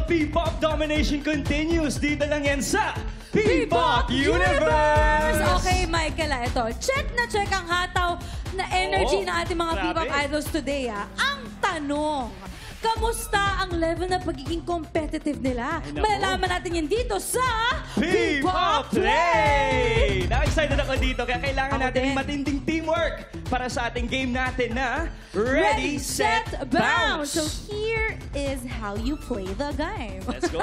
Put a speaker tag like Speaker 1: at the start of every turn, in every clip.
Speaker 1: P-pop domination continues. Dito lang yan sa P-pop Universe!
Speaker 2: Okay, Michael, ito. Check na check ang hataw na energy ng ating mga
Speaker 1: grabe.
Speaker 2: P-pop idols today. Ang tanong, kamusta ang level na pagiging competitive nila?
Speaker 1: Ay, naku.
Speaker 2: Malalaman natin yan dito sa
Speaker 1: P-pop Play! Na-excited ako dito kaya kailangan
Speaker 2: Ako
Speaker 1: natin
Speaker 2: din.
Speaker 1: ng matinding teamwork para sa ating game natin na Ready, Set, Bounce!
Speaker 2: So here is how you play the game.
Speaker 1: Let's go.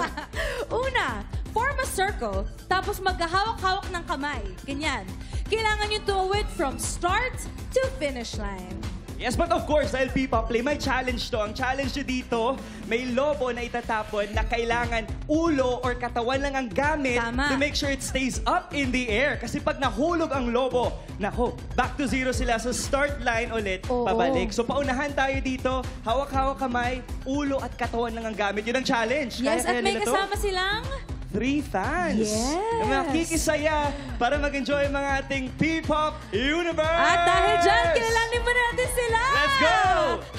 Speaker 2: Una, form a circle, tapos magkahawak-hawak ng kamay. Ganyan. Kailangan nyo to it from start to finish line.
Speaker 1: Yes, but of course, dahil P-pop Play, may challenge to. Ang challenge nyo dito, may lobo na itatapon na kailangan ulo or katawan lang ang gamit
Speaker 2: Tama.
Speaker 1: to make sure it stays up in the air. Kasi pag nahulog ang lobo, nako, back to zero sila sa start line ulit,
Speaker 2: Oo.
Speaker 1: pabalik. So paunahan tayo dito, hawak-hawak kamay, ulo at katawan lang ang gamit. Yun ang challenge.
Speaker 2: Yes,
Speaker 1: Kaya
Speaker 2: at may
Speaker 1: nila to?
Speaker 2: kasama silang
Speaker 1: 3 fans.
Speaker 2: Yes.
Speaker 1: Na makikisaya para mag-enjoy mga ating P-pop Universe!
Speaker 2: At dahil dyan, kilalanin mo natin sila!
Speaker 1: Let's go!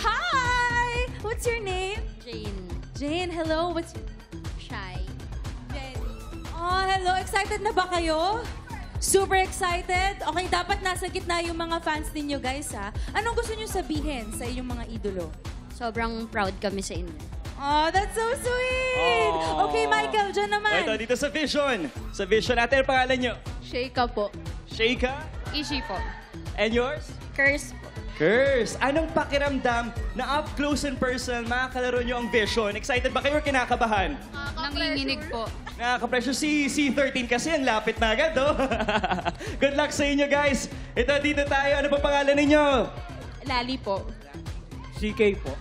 Speaker 2: Hi! What's your name?
Speaker 3: Jane.
Speaker 2: Jane, hello. What's
Speaker 3: Shy.
Speaker 2: Jenny? Oh, hello. Excited na ba kayo? Super excited? Okay, dapat nasa gitna yung mga fans ninyo, guys, ha? Anong gusto nyo sabihin sa inyong mga idolo?
Speaker 3: Sobrang proud kami sa inyo.
Speaker 2: Oh, that's so sweet!
Speaker 1: Oh.
Speaker 2: Okay, Michael, dyan naman.
Speaker 1: Ito, dito sa Vision. Sa Vision natin, ang pangalan nyo?
Speaker 3: Sheika po.
Speaker 1: Sheika?
Speaker 3: Ishi po.
Speaker 1: And yours?
Speaker 3: Curse po.
Speaker 1: Curse. Anong pakiramdam na up close and personal makakalaro nyo ang Vision? Excited ba kayo or kinakabahan?
Speaker 3: Nanginginig po.
Speaker 1: Nakaka-pressure si C13 kasi ang lapit na agad, oh. Good luck sa inyo, guys. Ito, dito tayo. Ano pa pangalan ninyo?
Speaker 3: Lali po.
Speaker 1: CK po.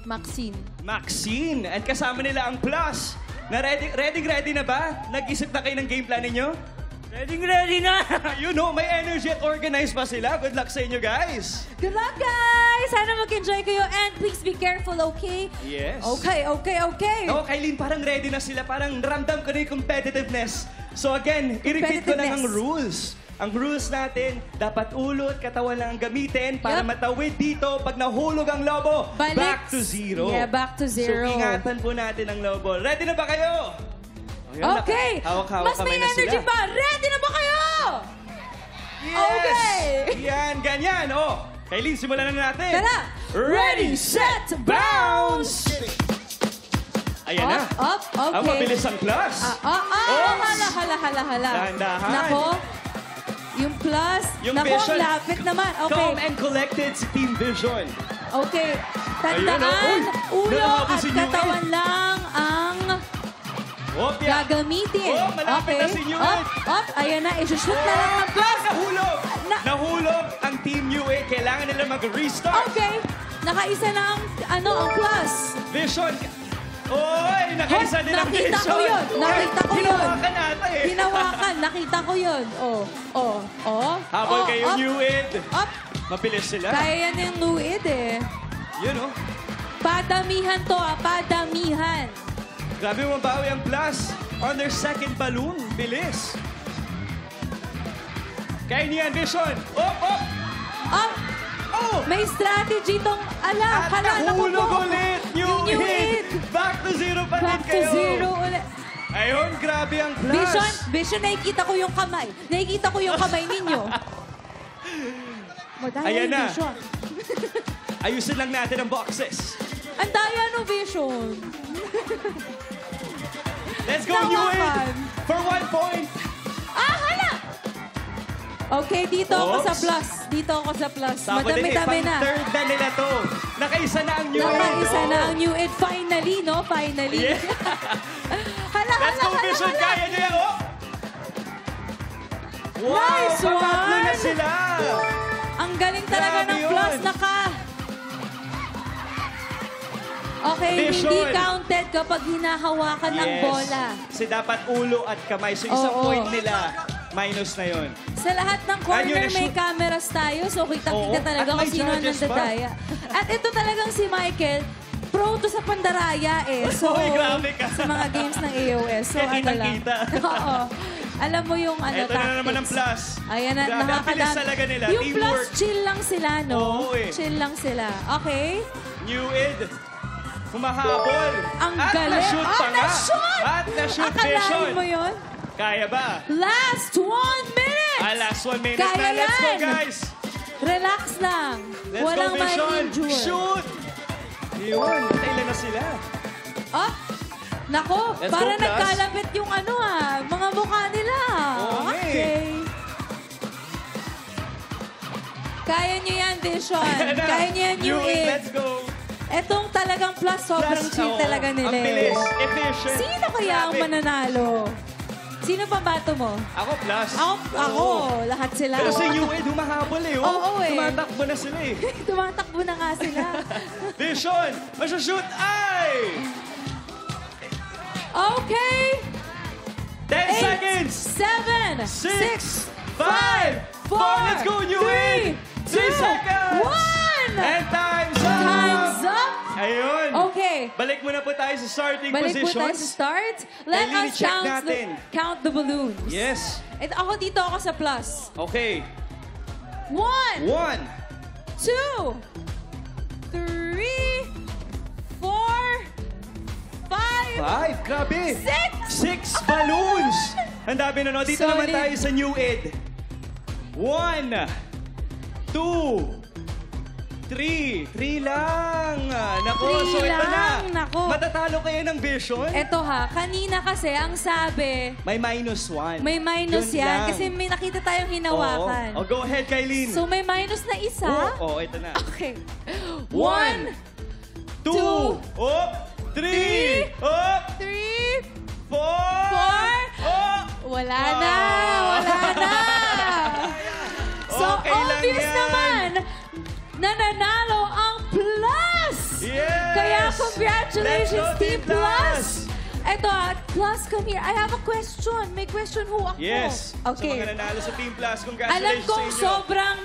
Speaker 2: Maxine.
Speaker 1: Maxine. And kasama nila ang Plus. Na ready na ba? Nag-isip na kayo ng game plan ninyo? Ready na! You know, may energy at organized pa sila. Good luck sa inyo, guys.
Speaker 2: Good luck, guys! Sana mag-enjoy kayo and please be careful, okay?
Speaker 1: Yes.
Speaker 2: Okay.
Speaker 1: Oo, Kailin, parang ready na sila. Parang ramdam ko na yung competitiveness. So again, i-repeat ko lang ang rules. Ang rules natin, dapat ulo at katawan lang ang gamitin para
Speaker 2: Yup.
Speaker 1: matawid dito. Pag nahulog ang lobo,
Speaker 2: Balik.
Speaker 1: back to zero.
Speaker 2: Yeah, back to zero.
Speaker 1: So ingatan po natin ang lobo. Ready na ba kayo? Ayun,
Speaker 2: Okay.
Speaker 1: hawak-hawak
Speaker 2: Mas may
Speaker 1: kamay na
Speaker 2: energy
Speaker 1: sila.
Speaker 2: pa. Ready na ba kayo?
Speaker 1: Yes!
Speaker 2: Okay.
Speaker 1: Yan, ganyan. Oh, Kailin, simulan na natin.
Speaker 2: Tara.
Speaker 1: Ready, set, bounce! Ayan na.
Speaker 2: Up, okay.
Speaker 1: Ang mabilis ang Plus.
Speaker 2: Hala.
Speaker 1: Dahan-dahan.
Speaker 2: Nako. Yung plus.
Speaker 1: Yung
Speaker 2: Nako,
Speaker 1: Vision.
Speaker 2: lapit naman. Okay.
Speaker 1: Calm and collected si Team Vision.
Speaker 2: Okay.
Speaker 1: Ayun,
Speaker 2: Tandaan,
Speaker 1: oh. Uy,
Speaker 2: ulo
Speaker 1: nakahabol
Speaker 2: at
Speaker 1: si New
Speaker 2: katawan lang ang
Speaker 1: Opya.
Speaker 2: gagamitin.
Speaker 1: Oh, malapit na si New Ed.
Speaker 2: Up. Ayan na. Isushoot na lang ng plus.
Speaker 1: Nahulog! Nahulog ang Team UA. Kailangan nila mag-restart.
Speaker 2: Okay. Nakaisa na ang plus.
Speaker 1: Vision. Oy, nakaisa din ang Vision.
Speaker 2: Nakita ko yun. Nakita ko yun.
Speaker 1: Hinawakan ata eh.
Speaker 2: Hinawakan. Nakita ko yun.
Speaker 1: Habol kayo,
Speaker 2: up.
Speaker 1: New Ed.
Speaker 2: Up.
Speaker 1: Mabilis sila.
Speaker 2: Kaya yan yung Nuid eh.
Speaker 1: Yun, oh.
Speaker 2: Padamihan to padamihan.
Speaker 1: Grabe mabawi ang Plus on their second balloon. Bilis. Kaya niyan, Vision. Up.
Speaker 2: Up.
Speaker 1: Oh!
Speaker 2: May strategy tong
Speaker 1: At nahulog ulit. New hit. Back to zero pa din
Speaker 2: Back to
Speaker 1: kayo.
Speaker 2: zero ulit.
Speaker 1: Ayun, grabe ang Plus.
Speaker 2: Vision, nakikita ko yung kamay. Nakikita ko yung kamay ninyo.
Speaker 1: Ayan na.
Speaker 2: Vision.
Speaker 1: Ayusin lang natin ang boxes.
Speaker 2: Ang daya no Vision.
Speaker 1: Let's go, New
Speaker 2: Nawakan.
Speaker 1: Ed. For 1 point.
Speaker 2: Hala! Okay, dito ako sa
Speaker 1: Oops.
Speaker 2: plus. Dito ako sa plus.
Speaker 1: Tama din eh.
Speaker 2: Madami-dami na.
Speaker 1: Pang-third na nila to. Nakaisa na ang New Ed.
Speaker 2: Nakaisa
Speaker 1: oh.
Speaker 2: na ang New Ed. Finally, no? Finally.
Speaker 1: Yeah.
Speaker 2: Hala.
Speaker 1: Let's go, Vision. Kaya niya, oh. Wow,
Speaker 2: Nice
Speaker 1: pangatlo na
Speaker 2: one.
Speaker 1: sila.
Speaker 2: Ang galing talaga
Speaker 1: Grabe
Speaker 2: ng
Speaker 1: yun.
Speaker 2: plus. Okay,
Speaker 1: Vision.
Speaker 2: hindi counted kapag hinahawakan ng bola.
Speaker 1: Kasi dapat ulo at kamay. So isang
Speaker 2: Oo.
Speaker 1: point nila, minus na yon.
Speaker 2: Sa lahat ng
Speaker 1: Ayun,
Speaker 2: corner may
Speaker 1: na-shoot.
Speaker 2: cameras tayo, so kita-kita
Speaker 1: Oo.
Speaker 2: talaga
Speaker 1: At
Speaker 2: kung
Speaker 1: may
Speaker 2: sino ang
Speaker 1: judges pa.
Speaker 2: nandadaya. At ito talagang si Michael, pro to sa pandaraya eh. So,
Speaker 1: Uy, grabe ka.
Speaker 2: sa mga games ng AOS. So,
Speaker 1: Kaya
Speaker 2: ano lang.
Speaker 1: kitang-kita.
Speaker 2: Oo. Alam mo yung ano,
Speaker 1: Ito na naman ang plus.
Speaker 2: Ayan na,
Speaker 1: Grabe, ang bilis
Speaker 2: nakakadami.
Speaker 1: talaga nila.
Speaker 2: Yung plus,
Speaker 1: Teamwork.
Speaker 2: chill lang sila, no?
Speaker 1: Oo, eh.
Speaker 2: Chill lang sila. Okay?
Speaker 1: New Ed. Humahabol.
Speaker 2: Ang
Speaker 1: At
Speaker 2: galing.
Speaker 1: na-shoot pa nga.
Speaker 2: na-shoot!
Speaker 1: At na-shoot
Speaker 2: Akalain
Speaker 1: Vision.
Speaker 2: mo yun?
Speaker 1: Kaya ba?
Speaker 2: Last 1 minute!
Speaker 1: Last 1 minute
Speaker 2: Kaya
Speaker 1: na. Let's go,
Speaker 2: yan.
Speaker 1: guys.
Speaker 2: Relax lang.
Speaker 1: Let's
Speaker 2: Walang
Speaker 1: go, Vision.
Speaker 2: ma-injure.
Speaker 1: Shoot! Yun, kailan na sila?
Speaker 2: Oh, nako,
Speaker 1: Let's
Speaker 2: para
Speaker 1: go, Plus.
Speaker 2: nagkalapit yung mga mukha nila.
Speaker 1: Oo,
Speaker 2: Okay. Kaya nyo yan, Vision.
Speaker 1: Ayan na.
Speaker 2: Kaya nyo yan, New Age.
Speaker 1: Let's go.
Speaker 2: Etong talagang plus, sobrang
Speaker 1: Plus,
Speaker 2: chill
Speaker 1: oo,
Speaker 2: talaga nila.
Speaker 1: Ang bilis, efficient.
Speaker 2: Sino kaya ang
Speaker 1: Grabe.
Speaker 2: mananalo? Sino pa bato mo?
Speaker 1: Ako plus.
Speaker 2: Ako, lahat sila.
Speaker 1: Pero si New Ed, humahabol eh.
Speaker 2: Oo, eh.
Speaker 1: Tumatakbo na sila eh.
Speaker 2: Tumatakbo na nga sila.
Speaker 1: Vision, masushoot ay!
Speaker 2: Okay.
Speaker 1: 10 seconds!
Speaker 2: 7,
Speaker 1: 6, 5, 4, let's go, New Ed! 3 seconds!
Speaker 2: 1!
Speaker 1: And time's up!
Speaker 2: Time's up!
Speaker 1: Ayun.
Speaker 2: Okay.
Speaker 1: Balik muna po tayo sa starting
Speaker 2: Balik po
Speaker 1: positions.
Speaker 2: tayo sa start. Let
Speaker 1: Eileen,
Speaker 2: us
Speaker 1: check natin.
Speaker 2: count the balloons.
Speaker 1: Yes.
Speaker 2: Ito, ako dito ako sa plus.
Speaker 1: Okay.
Speaker 2: 1,
Speaker 1: 1,
Speaker 2: 2, 3, 4, 5,
Speaker 1: 5. Grabe.
Speaker 2: 6.
Speaker 1: 6 balloons. Ang dami na, no? Dito naman
Speaker 2: Solid.
Speaker 1: tayo sa New Ed. 1, 2, 3. 3 lang. Nako, so
Speaker 2: Three
Speaker 1: ito na.
Speaker 2: lang, nako.
Speaker 1: Matatalo kayo ng Vision?
Speaker 2: Eto ha, kanina kasi ang sabi,
Speaker 1: May -1.
Speaker 2: may minus
Speaker 1: Yun
Speaker 2: yan
Speaker 1: lang.
Speaker 2: kasi may nakita tayong hinawakan.
Speaker 1: Oo. Oh, go ahead, Kailin.
Speaker 2: So may minus na isa.
Speaker 1: Oh, ito na.
Speaker 2: Okay.
Speaker 1: 1,
Speaker 2: 1,
Speaker 1: 2, oh, 3, oh,
Speaker 2: 3,
Speaker 1: 4,
Speaker 2: 4.
Speaker 1: oh.
Speaker 2: Wala na! Wala na! So,
Speaker 1: Okay lang
Speaker 2: obvious
Speaker 1: yan.
Speaker 2: naman, nananalo ang Plus!
Speaker 1: Yes!
Speaker 2: Kaya congratulations,
Speaker 1: Let's go,
Speaker 2: Team Plus! Ito, Plus, come here. I have a question. May question ho ako.
Speaker 1: Yes. Sa
Speaker 2: Okay.
Speaker 1: mga nanalo sa Team Plus,
Speaker 2: Alam
Speaker 1: congratulations
Speaker 2: kong
Speaker 1: sa inyo.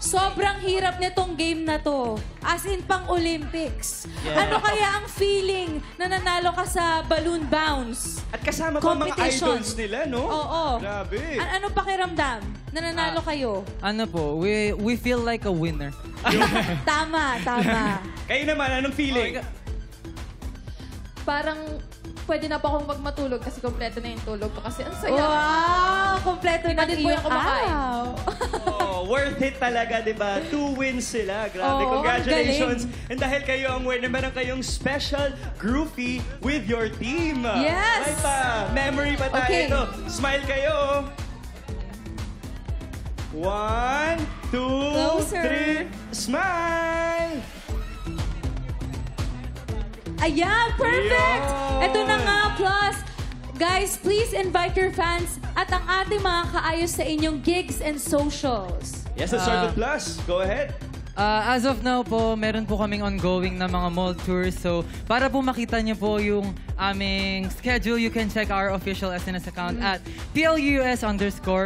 Speaker 2: sobrang hirap nitong game na to. As in, pang Olympics.
Speaker 1: Yeah.
Speaker 2: Ano kaya ang feeling na nanalo ka sa balloon bounce?
Speaker 1: At kasama pa mga
Speaker 2: Competition.
Speaker 1: idols nila, no?
Speaker 2: Oo.
Speaker 1: Grabe.
Speaker 2: Ano pakiramdam? Nananalo kayo?
Speaker 4: Ano po, we feel like a winner.
Speaker 2: Tama, tama.
Speaker 1: Kayo naman, anong feeling?
Speaker 3: Parang pwede na po akong magmatulog kasi kompleto na yung tulog ko kasi ang saya.
Speaker 2: Wow! Kompleto na
Speaker 3: din po
Speaker 2: iyong
Speaker 3: yung kumakain.
Speaker 2: araw.
Speaker 1: Oh, worth it talaga, di ba? 2 wins sila. Grabe,
Speaker 2: Oo,
Speaker 1: congratulations.
Speaker 2: ang
Speaker 1: And dahil kayo ang winner, meron kayong special groupie with your team.
Speaker 2: Yes!
Speaker 1: May pa, memory pa tayo
Speaker 2: Okay.
Speaker 1: ito. Smile kayo. 1, 2,
Speaker 2: Closer.
Speaker 1: 3, smile!
Speaker 2: Ayan, perfect!
Speaker 1: Yun.
Speaker 2: Ito na nga, Plus. Guys, please invite your fans at ang ating mga kaayos sa inyong gigs and socials.
Speaker 1: Yes, let's start with Plus. Go ahead.
Speaker 4: As of now po, meron po kaming ongoing na mga mall tours. So, para po makita niyo po yung aming schedule, you can check our official SNS account at PLUS_official.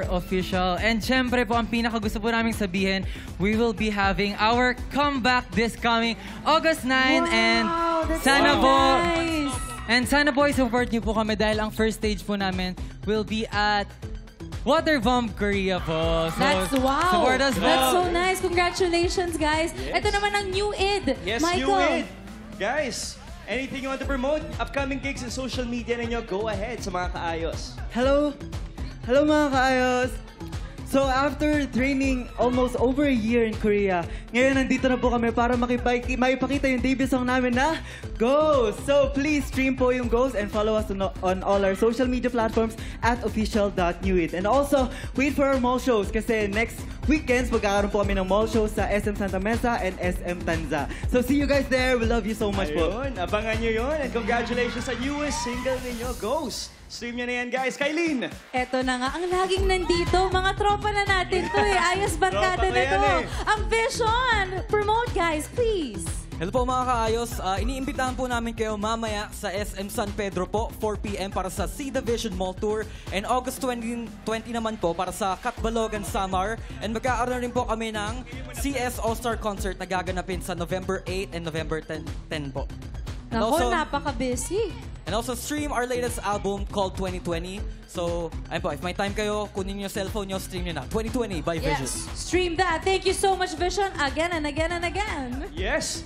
Speaker 4: And syempre po, ang pinaka gusto po namin sabihin, we will be having our comeback this coming August 9. And
Speaker 2: that's
Speaker 4: sana
Speaker 2: so
Speaker 4: po,
Speaker 2: nice.
Speaker 4: and sana po i-support niyo po kami dahil ang first stage po namin will be at Waterbomb Korea po. So,
Speaker 2: That's wow.
Speaker 4: support us po.
Speaker 2: That's so nice. Congratulations, guys.
Speaker 1: Yes.
Speaker 2: Ito naman ang new id.
Speaker 1: Yes,
Speaker 2: Michael.
Speaker 1: you win. Guys, anything you want to promote? Upcoming gigs and social media ninyo, go ahead sa mga kaayos.
Speaker 5: Hello! Hello mga kaayos! So after training almost over a year in Korea, ngayon nandito na po kami para maipakita yung debut song namin na Ghost! So please stream po yung Ghost and follow us on all our social media platforms at official.newit. And also, wait for our mall shows kasi next weekends magkakaroon po kami ng mall shows sa SM Santa Mesa and SM Tanza. So see you guys there. We love you so much po.
Speaker 1: Ayun, abangan nyo yun. And congratulations sa newest single ninyo, Ghost. Stream nyo na yan, guys. Kailin!
Speaker 2: Eto na nga, ang laging nandito. Mga tropa na natin to eh. Ayos barkada
Speaker 1: Tropa ko
Speaker 2: na
Speaker 1: yan
Speaker 2: to.
Speaker 1: eh.
Speaker 2: Ang Vision! Promote, guys, please.
Speaker 6: Hello po mga kaayos. Iniimbitahan po namin kayo mamaya sa SM San Pedro po, 4 p.m. para sa See the Vision Mall Tour. And August 20 naman po para sa Katbalogan Samar. And magkakaroon rin po kami ng CS All-Star Concert na gaganapin sa November 8 and November 10 po. And
Speaker 2: Nako, napaka-busy.
Speaker 6: And also stream our latest album called 2020. So, ayun po, if may time kayo, kunin nyo cellphone nyo, stream nyo na. 2020 by Vision.
Speaker 2: Yes, stream that. Thank you so much, Vision, again and again and again.
Speaker 1: Yes!